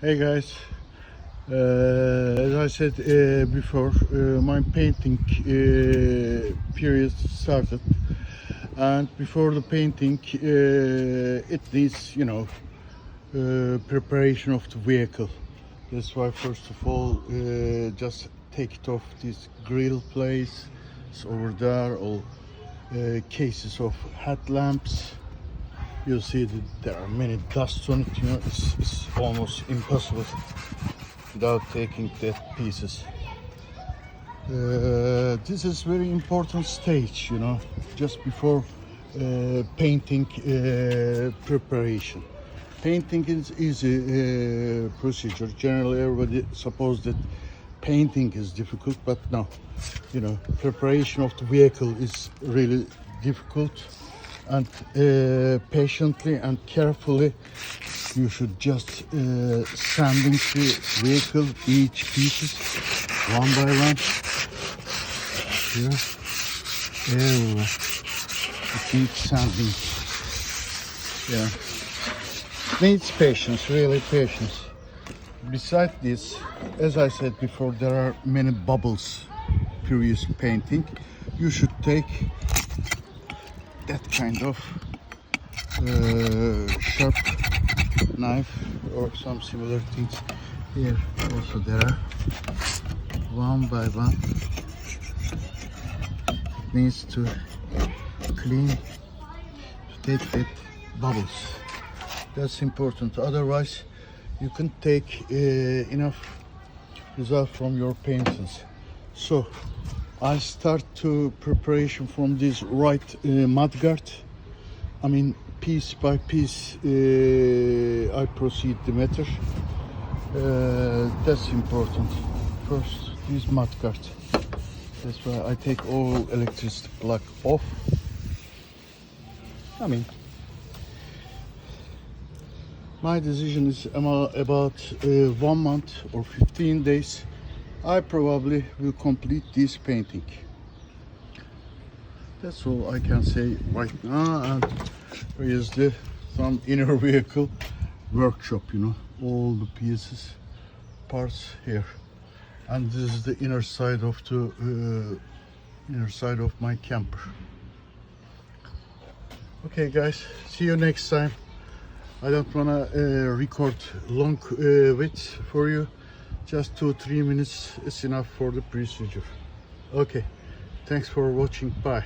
Hey guys, as I said before, my painting period started, and before the painting, it needs, preparation of the vehicle. That's why first of all, just take it off this grill place. It's over there, all cases of headlamps. You'll see that there are many dust on it. It's almost impossible without taking that pieces. This is very important stage, just before painting preparation. Painting is easy procedure. Generally, everybody suppose that painting is difficult, but no, preparation of the vehicle is really difficult. And patiently and carefully you should just sanding the vehicle, each pieces one by one here, everywhere. It needs sanding. Needs patience, really patience. Besides this, as I said before, there are many bubbles previous painting. You should take that kind of sharp knife or some similar things. Here also there are one by one. It needs to clean to take that bubbles. That's important. Otherwise, you can take enough result from your paintings. So I start to preparation from this right mudguard. I mean, piece by piece, I proceed the matter. That's important. First, this mudguard. That's why I take all electricity plug off. I mean, my decision is about 1 month or 15 days. I probably will complete this painting. That's all I can say right now. And here is some inner vehicle workshop, all the pieces, parts here. And this is the inner side of my camper. Okay guys, see you next time. I don't wanna record long bits for you. Just 2-3 minutes is enough for the procedure. Okay, thanks for watching. Bye.